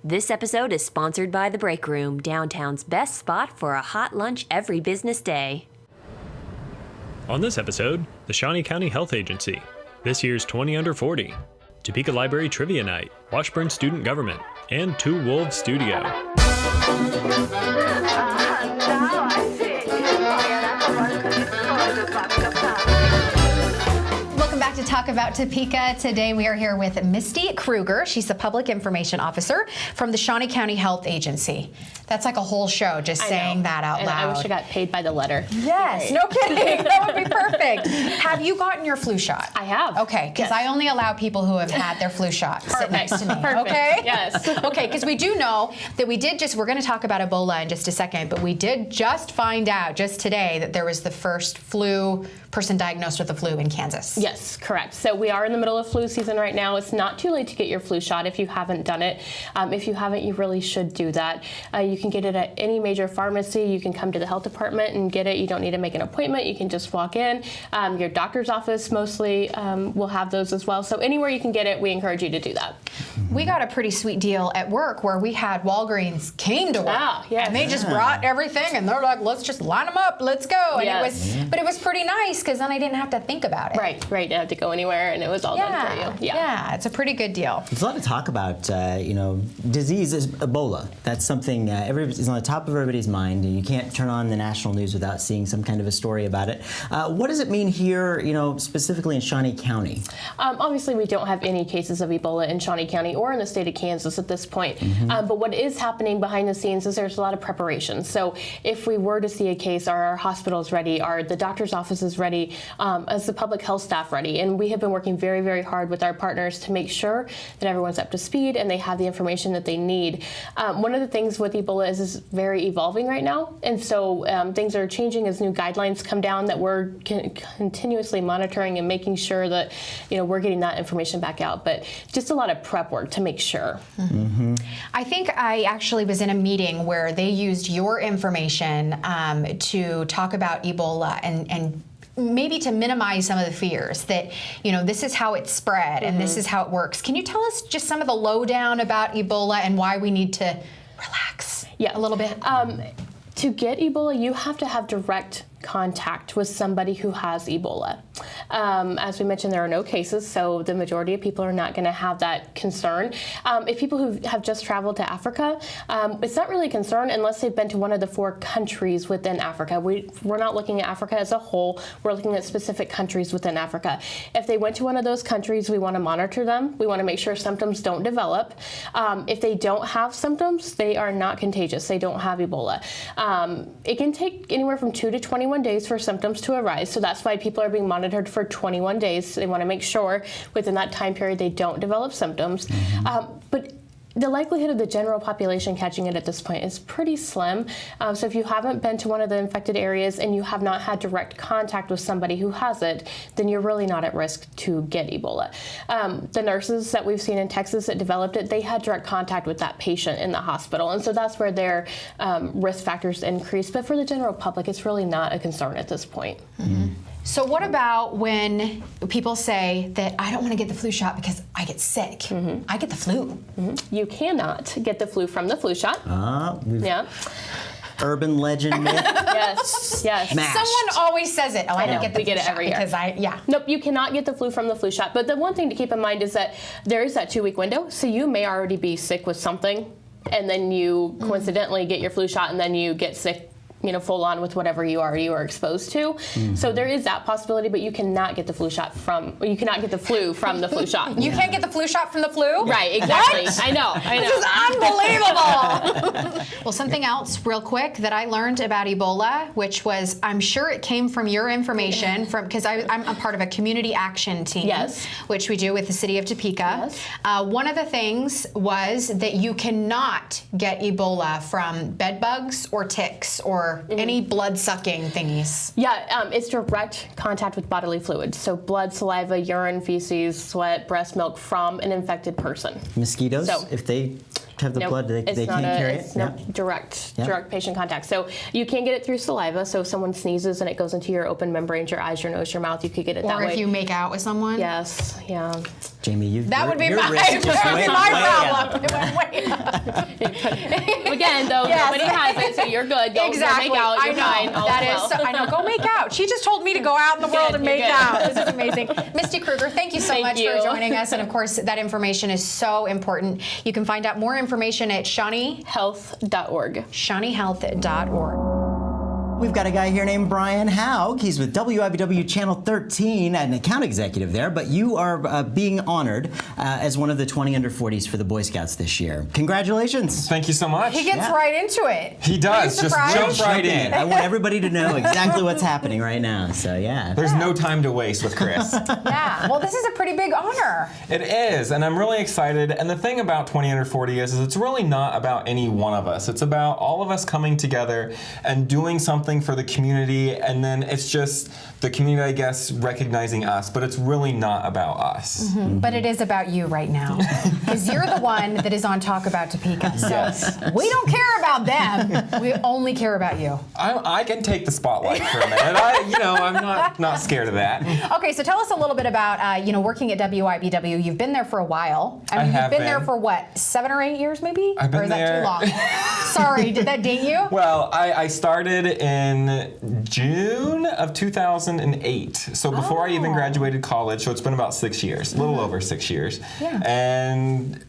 This episode is sponsored by The Break Room, downtown's best spot for a hot lunch every business day. On this episode, the Shawnee County Health Agency, this year's 20 Under 40, Topeka Library Trivia Night, Washburn Student Government, and Two Wolves Studio. Welcome back to Talk About Topeka. Today we are here with Misty Kruger. She's the Public Information Officer from the Shawnee County Health Agency. That's like a whole show just saying that out loud. I wish I got paid by the letter. Yes, no kidding. That would be perfect. Have you gotten your flu shot? I have. Okay, because I only allow people who have had their flu shot sit next to me. Perfect. Okay? Yes. Okay, because we do know that we're going to talk about Ebola in just a second, but we did just find out just today that there was the first person diagnosed with the flu in Kansas. Yes, correct. So we are in the middle of flu season right now. It's not too late to get your flu shot if you haven't done it. If you haven't, you really should do that. You can get it at any major pharmacy. You can come to the health department and get it. You don't need to make an appointment. You can just walk in. Your doctor's office mostly will have those as well. So anywhere you can get it, we encourage you to do that. We got a pretty sweet deal at work where we had Walgreens came to work. Yes. And they just brought everything and they're like, let's just line them up, let's go. And Yes. it was pretty nice because then I didn't have to think about it. Right. Didn't have to go anywhere, and it was all done for you. Yeah, it's a pretty good deal. There's a lot of talk about, disease is Ebola. That's something is on the top of everybody's mind. You can't turn on the national news without seeing some kind of a story about it. What does it mean here, specifically in Shawnee County? Obviously, we don't have any cases of Ebola in Shawnee County or in the state of Kansas at this point. But what is happening behind the scenes is there's a lot of preparation. So if we were to see a case, are our hospitals ready? Are the doctor's offices ready? Is the public health staff ready? And we have been working very, very hard with our partners to make sure that everyone's up to speed and they have the information that they need. One of the things with Ebola is very evolving right now. And so things are changing as new guidelines come down that we're continuously monitoring and making sure that, we're getting that information back out. But just a lot of prep work to make sure. I think I actually was in a meeting where they used your information to talk about Ebola and maybe to minimize some of the fears that, this is how it's spread and this is how it works. Can you tell us just some of the lowdown about Ebola and why we need to relax a little bit? To get Ebola, you have to have direct contact with somebody who has Ebola. As we mentioned, there are no cases, so the majority of people are not going to have that concern. If people who have just traveled to Africa, it's not really a concern unless they've been to one of the 4 countries within Africa. We're not looking at Africa as a whole. We're looking at specific countries within Africa. If they went to one of those countries, we want to monitor them. We want to make sure symptoms don't develop. If they don't have symptoms, they are not contagious. They don't have Ebola. It can take anywhere from 2 to 21 days for symptoms to arise. So that's why people are being monitored for 21 days. They want to make sure within that time period they don't develop symptoms. But the likelihood of the general population catching it at this point is pretty slim. So if you haven't been to one of the infected areas and you have not had direct contact with somebody who has it, then you're really not at risk to get Ebola. The nurses that we've seen in Texas that developed it, they had direct contact with that patient in the hospital. And so that's where their risk factors increase. But for the general public, it's really not a concern at this point. So what about when people say that I don't want to get the flu shot because I get sick? I get the flu. You cannot get the flu from the flu shot. Urban legend myth. Yes. Mashed. Someone always says it. Oh, I don't get the we flu get it shot every year. because Nope, you cannot get the flu from the flu shot. But the one thing to keep in mind is that there is that 2-week window. So you may already be sick with something, and then you coincidentally get your flu shot, and then you get sick full on with whatever you are exposed to. So there is that possibility, but you cannot get the flu shot you cannot get the flu from the flu shot. You can't get the flu shot from the flu? Right, exactly. What? I know. This is unbelievable. Well, something else real quick that I learned about Ebola, which was, I'm sure it came from your information, because I'm a part of a community action team, which we do with the city of Topeka. One of the things was that you cannot get Ebola from bed bugs or ticks or any blood-sucking thingies. It's direct contact with bodily fluids. So blood, saliva, urine, feces, sweat, breast milk from an infected person. Mosquitoes, if they have the blood, they can't carry it? Direct patient contact. So you can get it through saliva. So if someone sneezes and it goes into your open membranes, your eyes, your nose, your mouth, you could get it that way. Or if you make out with someone? Yes, Jamie, that would be my problem. It went way up. Again, though, nobody has it, so you're good. Go Exactly. make out. You're I know. fine. All That well. is so, I know. Go make out. She just told me to go out in the world and You're make good. out. This is amazing. Misty Kruger, thank you so Thank much you. for joining us. And of course, that information is so important. You can find out more information at Health.org. ShawneeHealth.org. We've got a guy here named Brian Haug. He's with WIBW Channel 13, an account executive there, but you are being honored as one of the 20 under 40s for the Boy Scouts this year. Congratulations. Thank you so much. He gets right into it. He does. Are you Just surprised? jump right in. I want everybody to know exactly what's happening right now. So, yeah. There's no time to waste with Chris. Yeah. Well, this is a pretty big honor. It is, and I'm really excited. And the thing about 20 under 40 is it's really not about any one of us. It's about all of us coming together and doing something for the community, and then it's just the community, I guess, recognizing us, but it's really not about us. Mm-hmm. But it is about you right now, because you're the one that is on Talk About Topeka. So Yes. we don't care about them. We only care about you. I can take the spotlight for a minute. I'm not scared of that. Okay, so tell us a little bit about working at WIBW. You've been there for a while. I mean, you've have been there been. for what, 7 or 8 years, maybe? I've been or is that there- too long? Sorry, did that date you? Well, I started in June of 2008. So before I even graduated college, so it's been about 6 years, a little over 6 years. Yeah. And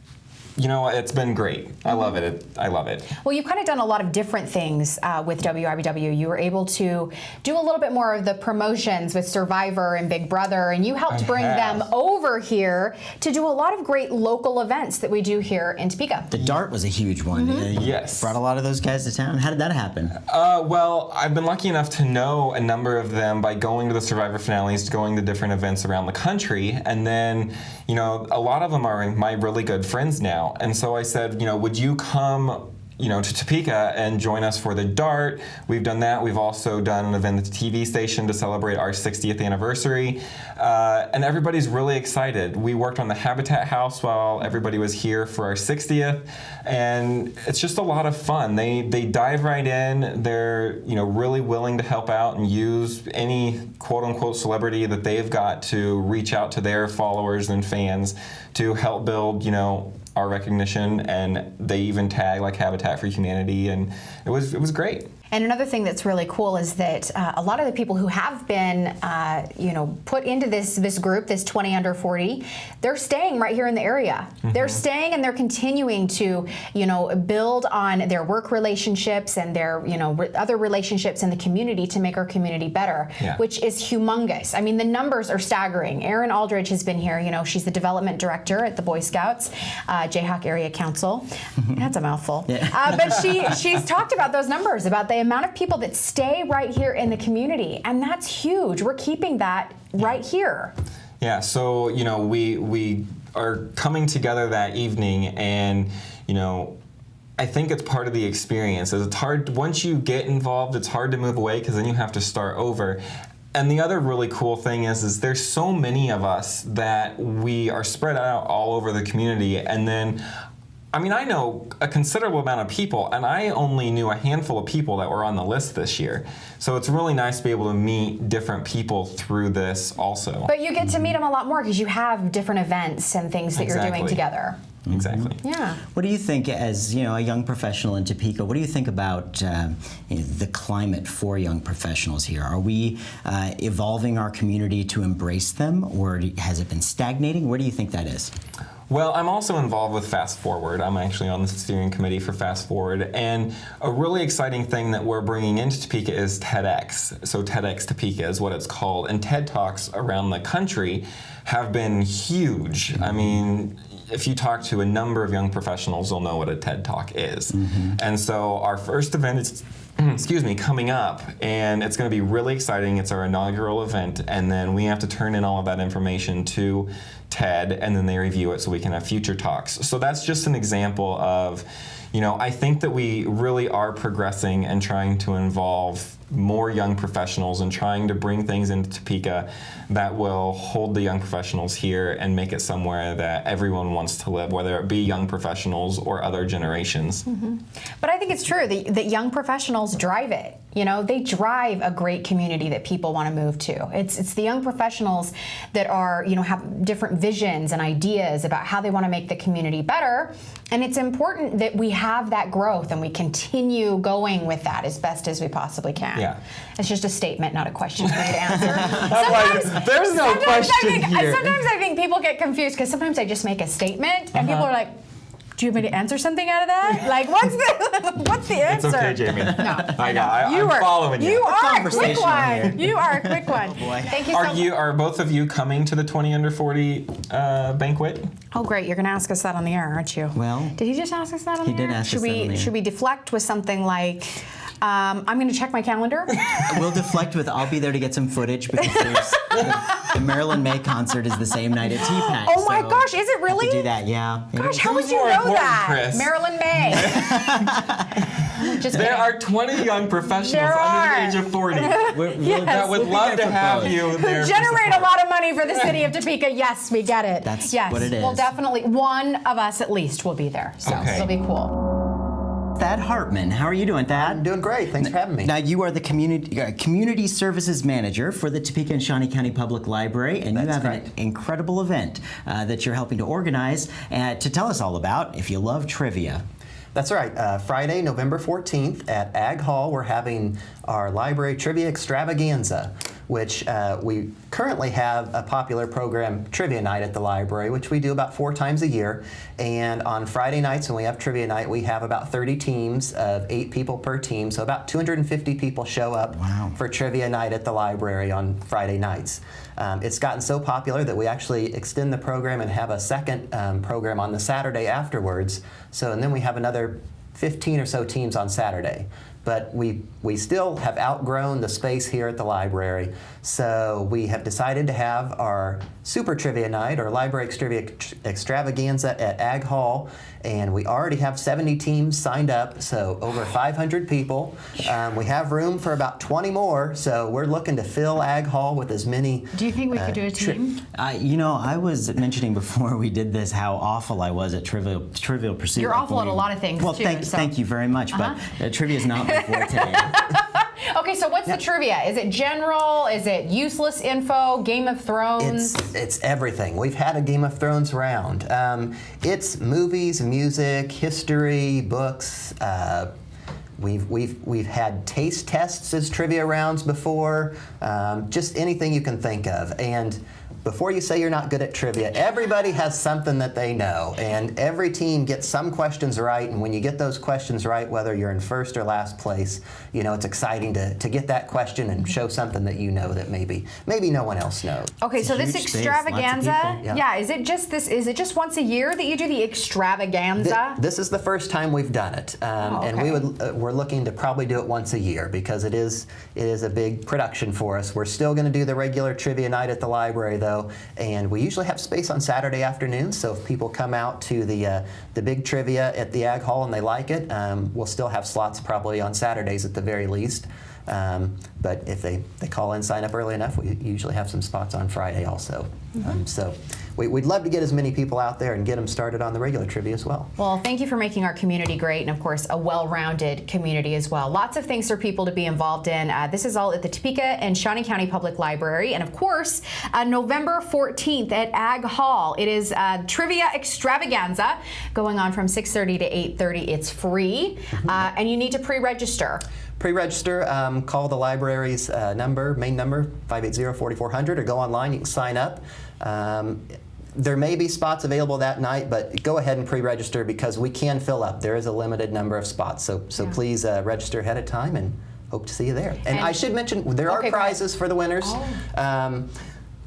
it's been great. I love it. I love it. Well, you've kind of done a lot of different things with WIBW. You were able to do a little bit more of the promotions with Survivor and Big Brother, and you helped bring them over here to do a lot of great local events that we do here in Topeka. The dart was a huge one. You Yes. brought a lot of those guys to town. How did that happen? Well, I've been lucky enough to know a number of them by going to the Survivor finales, going to different events around the country, and then, a lot of them are my really good friends now. And so I said, would you come, to Topeka and join us for the Dart? We've done that. We've also done an event at the TV station to celebrate our 60th anniversary. And everybody's really excited. We worked on the Habitat House while everybody was here for our 60th. And it's just a lot of fun. They dive right in. They're, really willing to help out and use any quote unquote celebrity that they've got to reach out to their followers and fans to help build, our recognition, and they even tag like Habitat for Humanity, and it was great. And another thing that's really cool is that a lot of the people who have been, put into this group, this 20 under 40, they're staying right here in the area. Mm-hmm. They're staying and they're continuing to, build on their work relationships and their, other relationships in the community to make our community better, which is humongous. I mean, the numbers are staggering. Erin Aldridge has been here. She's the development director at the Boy Scouts, Jayhawk Area Council. That's a mouthful. Yeah. But she's talked about those numbers, about the amount of people that stay right here in the community, and that's huge. We're keeping that right here. Yeah, so we are coming together that evening, and I think it's part of the experience. It's hard once you get involved. It's hard to move away because then you have to start over. And the other really cool thing is there's so many of us that we are spread out all over the community, and then. I know a considerable amount of people, and I only knew a handful of people that were on the list this year. So it's really nice to be able to meet different people through this also. But you get to meet them a lot more because you have different events and things that you're doing together. Exactly. Yeah. What do you think, as a young professional in Topeka? What do you think about the climate for young professionals here? Are we evolving our community to embrace them, or has it been stagnating? Where do you think that is? Well, I'm also involved with Fast Forward. I'm actually on the steering committee for Fast Forward. And a really exciting thing that we're bringing into Topeka is TEDx. So TEDx Topeka is what it's called. And TED Talks around the country have been huge. If you talk to a number of young professionals, they'll know what a TED Talk is. Mm-hmm. And so our first event is coming up, and it's going to be really exciting. It's our inaugural event, and then we have to turn in all of that information to TED, and then they review it so we can have future talks. So that's just an example of, I think that we really are progressing and trying to involve more young professionals and trying to bring things into Topeka that will hold the young professionals here and make it somewhere that everyone wants to live, whether it be young professionals or other generations. But I think it's true that young professionals drive it. You know, they drive a great community that people want to move to. It's the young professionals that are, you know, have different visions and ideas about how they want to make the community better. And it's important that we have that growth and we continue going with that as best as we possibly can. Yeah. It's just a statement, not a question for you to answer. There's no question here. Sometimes I think people get confused because sometimes I just make a statement and people are like, do you want me to answer something out of that? Like, what's the answer? It's okay, Jamie. No, I'm following you. You are a quick Conversational here. one. You are a quick one. Oh, boy. Thank you so much. Are both of you coming to the 20 under 40 banquet? Oh, great. You're going to ask us that on the air, aren't you? Well, did he just ask us that on the air? He did ask us that on the air. Should we deflect with something like, I'm going to check my calendar? We'll deflect with, I'll be there to get some footage because the Marilyn May concert is the same night at TPAC. Oh my gosh, is it really? To do that, yeah. Gosh, how would Who's you more know important, that? Chris? Marilyn May. Just There kidding. are 20 young professionals There under the are. age of 40 Yes. that would We'll be love there to for have both. you there. for Generate a support. lot of money for the city of Topeka. Yes, we get it. That's yes. what it is. Well, definitely one of us at least will be there. So Okay. it'll be cool. Thad Hartman, how are you doing, Thad? I'm doing great. Thanks for having me. Now, you are the community services manager for the Topeka and Shawnee County Public Library, and you That's have correct. an incredible event that you're helping to organize to tell us all about if you love trivia. That's right. Friday, November 14th at Ag Hall, we're having our library trivia extravaganza, which we currently have a popular program, Trivia Night at the library, which we do about 4 times a year. And on Friday nights when we have Trivia Night, we have about 30 teams of 8 people per team. So about 250 people show up for Trivia Night at the library on Friday nights. It's gotten so popular that we actually extend the program and have a second program on the Saturday afterwards. And then we have another 15 or so teams on Saturday. But we still have outgrown the space here at the library. So we have decided to have our Super Trivia Night, or Library Extravaganza at Ag Hall. And we already have 70 teams signed up, so over 500 people. We have room for about 20 more, so we're looking to fill Ag Hall with as many. Do you think we could do a team? You know, I was mentioning before we did this how awful I was at Trivial Pursuit. You're awful at a lot of things, well, too, so- thank you very much, but trivia is not my forte. Okay, so what's the trivia? Is it general? Is it useless info? Game of Thrones? It's everything. We've had a Game of Thrones round. It's movies, music, history, books. We've had taste tests as trivia rounds before. Just anything you can think of. And before you say you're not good at trivia, everybody has something that they know, and every team gets some questions right, and when you get those questions right, whether you're in first or last place, you know, it's exciting to get that question and show something that you know that maybe no one else knows. Okay, so this huge space, lots of extravaganza, people. Yeah. is it just once a year that you do the extravaganza? This is the first time we've done it, and we're looking to probably do it once a year because it is a big production for us. We're still going to do the regular trivia night at the library though, and we usually have space on Saturday afternoons. So if people come out to the big trivia at the Ag Hall and they like it, we'll still have slots probably on Saturdays at the very least. But if they call in, sign up early enough, we usually have some spots on Friday also. So we'd love to get as many people out there and get them started on the regular trivia as well. Well, thank you for making our community great, and of course, a well-rounded community as well. Lots of things for people to be involved in. This is all at the Topeka and Shawnee County Public Library, and of course, November 14th at Ag Hall. It is Trivia Extravaganza going on from 6:30 to 8:30. It's free, and you need to pre-register. Pre-register, call the library's main number, 580-4400, or go online. You can sign up. There may be spots available that night, but go ahead and pre-register because we can fill up. There is a limited number of spots, so please register ahead of time and hope to see you there. And I should mention, there are prizes for the winners.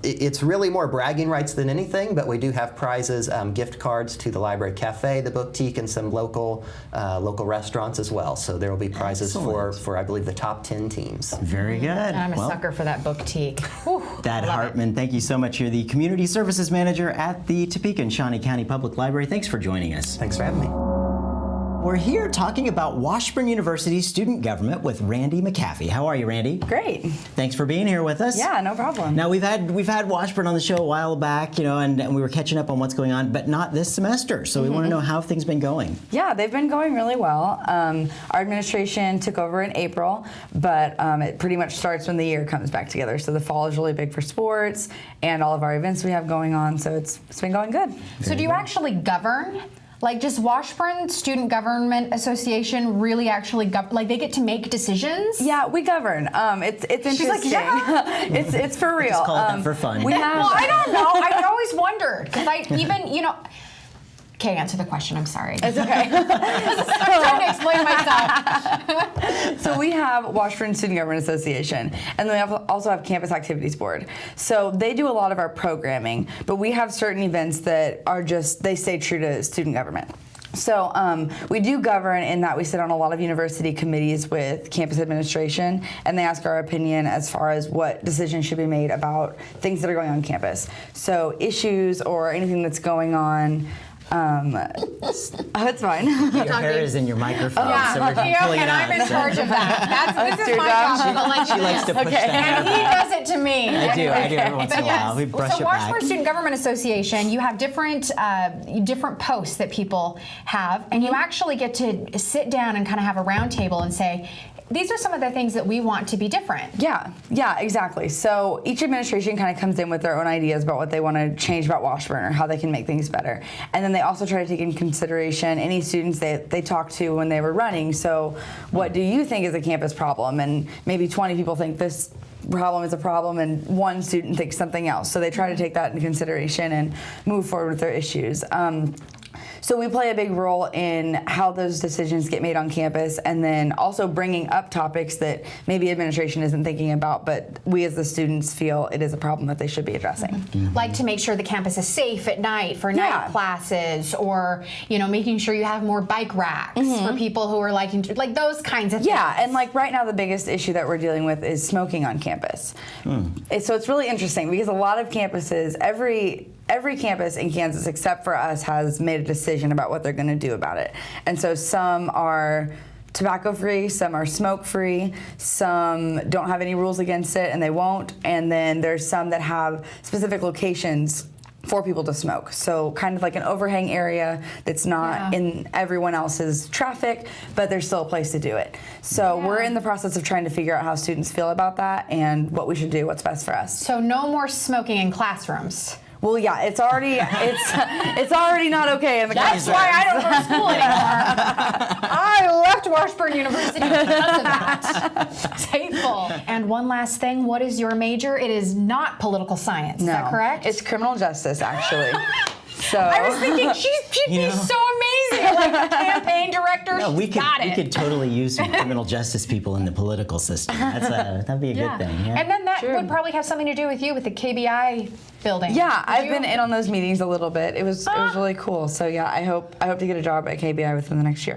It's really more bragging rights than anything, but we do have prizes, gift cards to the library cafe, the boutique, and some local restaurants as well. So there will be prizes for I believe the top 10 teams. Very good. And I'm a sucker for that boutique. Thad Hartman, thank you so much. You're the Community Services Manager at the Topeka and Shawnee County Public Library. Thanks for joining us. Thanks for having me. We're here talking about Washburn University student government with Randy McAfee. How are you, Randy? Great. Thanks for being here with us. Yeah, no problem. Now we've had Washburn on the show a while back, and we were catching up on what's going on, but not this semester. So we want to know how things been going. Yeah, they've been going really well. Our administration took over in April, but it pretty much starts when the year comes back together. So the fall is really big for sports and all of our events we have going on. So it's been going good. So do you actually govern? Like, does Washburn Student Government Association really actually they get to make decisions? Yeah, we govern. It's interesting. She's like, yeah. it's for real. Just call it that for fun. We have. Well, I don't know. I always wondered because Okay, answer the question. I'm sorry. It's okay. I'm trying to explain myself. So we have Washburn Student Government Association, and then we also have Campus Activities Board. So they do a lot of our programming, but we have certain events that are they stay true to student government. So we do govern in that we sit on a lot of university committees with campus administration, and they ask our opinion as far as what decisions should be made about things that are going on campus. So issues or anything that's going on. It's fine. Your hair is in your microphone, so we're pulling it out. I'm in charge of that. This is my job. She likes to push that And he does it to me. I do every once in a while. We brush so it Washburn back. Student Government Association, you have different posts that people have, and you actually get to sit down and kind of have a round table and say, these are some of the things that we want to be different. Yeah, exactly. So each administration kind of comes in with their own ideas about what they want to change about Washburn or how they can make things better. And then they also try to take in consideration any students they talk to when they were running. So what do you think is a campus problem? And maybe 20 people think this problem is a problem and one student thinks something else. So they try to take that into consideration and move forward with their issues. So we play a big role in how those decisions get made on campus, and then also bringing up topics that maybe administration isn't thinking about, but we as the students feel it is a problem that they should be addressing. Like to make sure the campus is safe at night for night classes, or making sure you have more bike racks for people who are liking to, like those kinds of things. Yeah, and like right now the biggest issue that we're dealing with is smoking on campus. So it's really interesting because a lot of campuses, every campus in Kansas except for us has made a decision about what they're going to do about it. And so some are tobacco free, some are smoke free, some don't have any rules against it and they won't, and then there's some that have specific locations for people to smoke. So kind of like an overhang area that's not in everyone else's traffic, but there's still a place to do it. So we're in the process of trying to figure out how students feel about that and what we should do, what's best for us. So no more smoking in classrooms. Well, yeah, it's already not okay in the That's why I don't go to school anymore. I left Washburn University because of that. It's hateful. And one last thing, what is your major? It is not political science. Is that correct? It's criminal justice, actually. So I was thinking she'd be so amazing, like a campaign director. No, we got it. could totally use some criminal justice people in the political system. That'd be a good thing. Yeah. And then that would probably have something to do with you with the KBI building. Yeah, I've been in on those meetings a little bit. It was really cool. So yeah, I hope to get a job at KBI within the next year.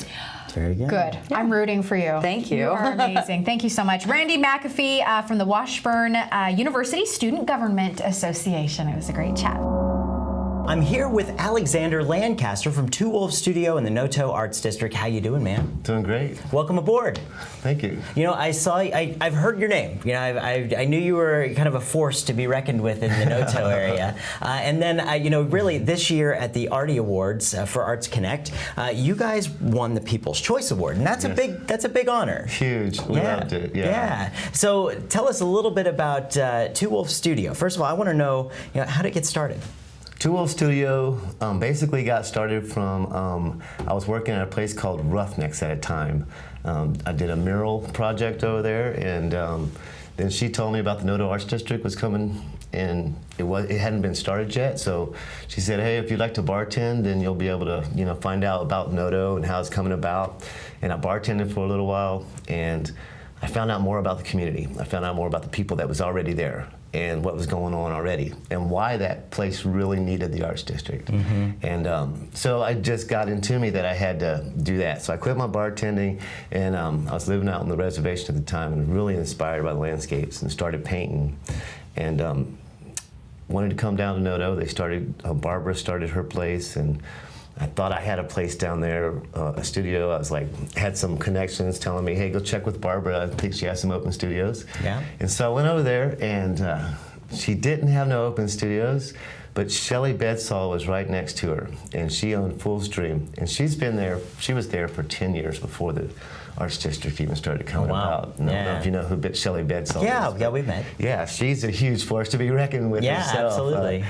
Very good. Good. Yeah. I'm rooting for you. Thank you. You are amazing. Thank you so much. Randy McAfee from the Washburn University Student Government Association. It was a great chat. I'm here with Alexander Lancaster from Two Wolves Studio in the NOTO Arts District. How you doing, man? Doing great. Welcome aboard. Thank you. I've heard your name. I knew you were kind of a force to be reckoned with in the NOTO area. And then, really this year at the Artie Awards for Arts Connect, you guys won the People's Choice Award, and that's a big honor. Huge. We loved it. Yeah. So tell us a little bit about Two Wolves Studio. First of all, I want to know, how did it get started? Two Wolves Studio basically got started from, I was working at a place called Roughnecks at a time. I did a mural project over there, and then she told me about the NOTO Arts District was coming, and it hadn't been started yet, so she said, hey, if you'd like to bartend, then you'll be able to find out about NOTO and how it's coming about. And I bartended for a little while, and I found out more about the community. I found out more about the people that was already there and what was going on already and why that place really needed the Arts District. And so I just got into me that I had to do that. So I quit my bartending, and I was living out on the reservation at the time and really inspired by the landscapes and started painting. And wanted to come down to NOTO. They started, Barbara started her place, and I thought I had a place down there, a studio. I was like, had some connections telling me, hey, go check with Barbara. I think she has some open studios. Yeah. And so I went over there, and she didn't have no open studios, but Shelley Bedsall was right next to her, and she owned Full Stream. And she's been there, she was there for 10 years before the Arts District even started coming about. I don't know if you know who Shelley Bedsall is. Yeah, we've met. Yeah, she's a huge force to be reckoned with herself. Absolutely.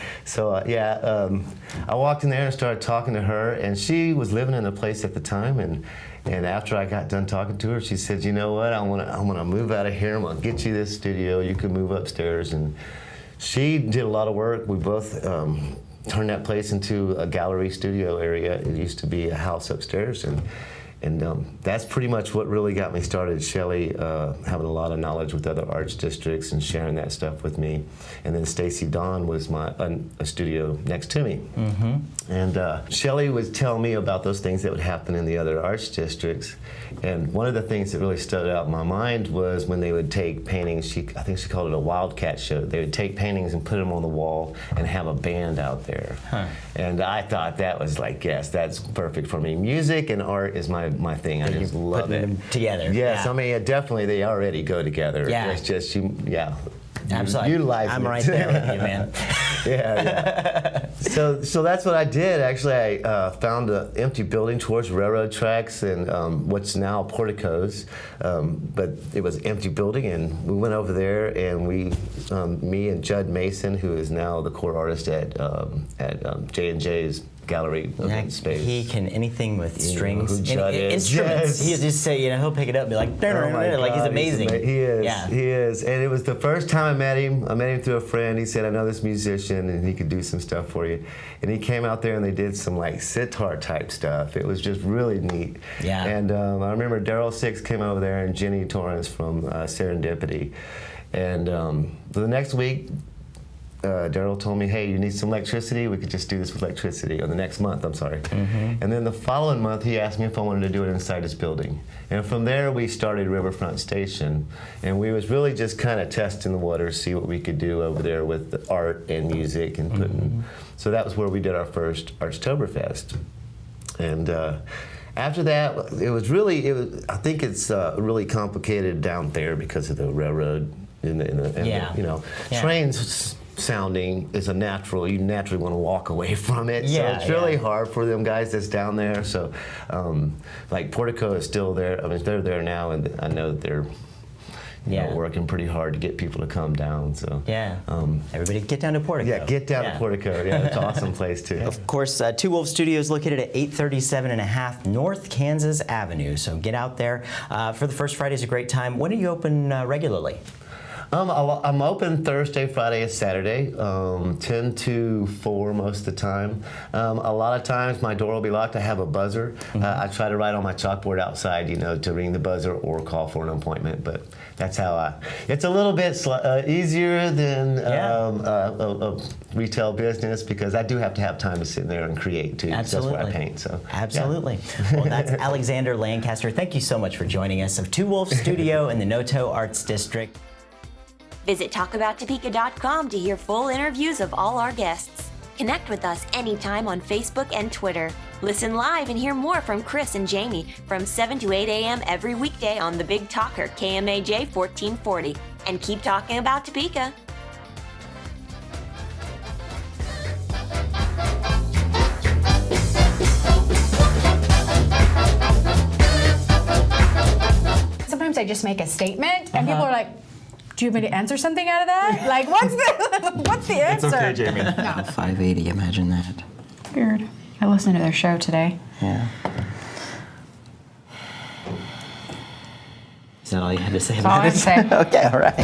I walked in there and started talking to her, and she was living in a place at the time, and after I got done talking to her, she said, you know what, I want to move out of here. I'm going to get you this studio. You can move upstairs. And she did a lot of work. We both turned that place into a gallery studio area. It used to be a house upstairs, and that's pretty much what really got me started. Shelley having a lot of knowledge with other arts districts and sharing that stuff with me. And then Stacy Dawn was a studio next to me. Mm-hmm. And Shelley would tell me about those things that would happen in the other arts districts. And one of the things that really stood out in my mind was when they would take paintings, I think she called it a wildcat show. They would take paintings and put them on the wall and have a band out there. Huh. And I thought that was like, yes, that's perfect for me. Music and art is my thing. I just love it. Them together. Yes, I mean, definitely they already go together. Yeah. It's just, Absolutely. Utilize I'm it. right there with you, man. Yeah. So that's what I did. Actually, I found an empty building towards railroad tracks and what's now porticos, but it was an empty building, and we went over there, and me and Judd Mason, who is now the core artist at J&J's gallery space. He can anything with strings, instruments. Yes. He'll just say, he'll pick it up and be like, like he's amazing. He is. And it was the first time I met him. I met him through a friend. He said, I know this musician and he could do some stuff for you. And he came out there and they did some like sitar type stuff. It was just really neat. Yeah. And I remember Daryl Six came over there and Jenny Torrance from Serendipity. And the next week, Daryl told me, hey, you need some electricity? We could just do this with electricity. Or the next month, I'm sorry. Mm-hmm. And then the following month, he asked me if I wanted to do it inside his building. And from there, we started Riverfront Station. And we was really just kind of testing the waters, see what we could do over there with the art and music and putting. Mm-hmm. So that was where we did our first Archtoberfest. And after that, I think it's really complicated down there because of the railroad trains sounding is you naturally want to walk away from it. So it's really hard for them guys that's down there. So like Portico is still there. I mean, they're there now, and I know that they're working pretty hard to get people to come down. So everybody get down to Portico. Yeah, get down to Portico. Yeah, it's an awesome place too. Of course, Two Wolves Studios located at 837.5 North Kansas Avenue. So get out there. For the first Friday is a great time. When are you open regularly? I'm open Thursday, Friday, and Saturday, 10 to 4 most of the time. A lot of times my door will be locked. I have a buzzer. Mm-hmm. I try to write on my chalkboard outside, to ring the buzzer or call for an appointment. But that's how it's a little bit easier than a retail business because I do have to have time to sit there and create too. Absolutely. That's where I paint. So absolutely. Well, that's Alexander Lancaster. Thank you so much for joining us of Two Wolves Studio in the NOTO Arts District. Visit talkabouttopeka.com to hear full interviews of all our guests. Connect with us anytime on Facebook and Twitter. Listen live and hear more from Chris and Jamie from 7 to 8 a.m. every weekday on the Big Talker, KMAJ 1440. And keep talking about Topeka. Sometimes I just make a statement and people are like, do you want me to answer something out of that? Like, what's the answer? It's okay, Jamie. No. 580, imagine that. Weird. I listened to their show today. Yeah. Is that all you had to say That's all I have to say. Okay, all right.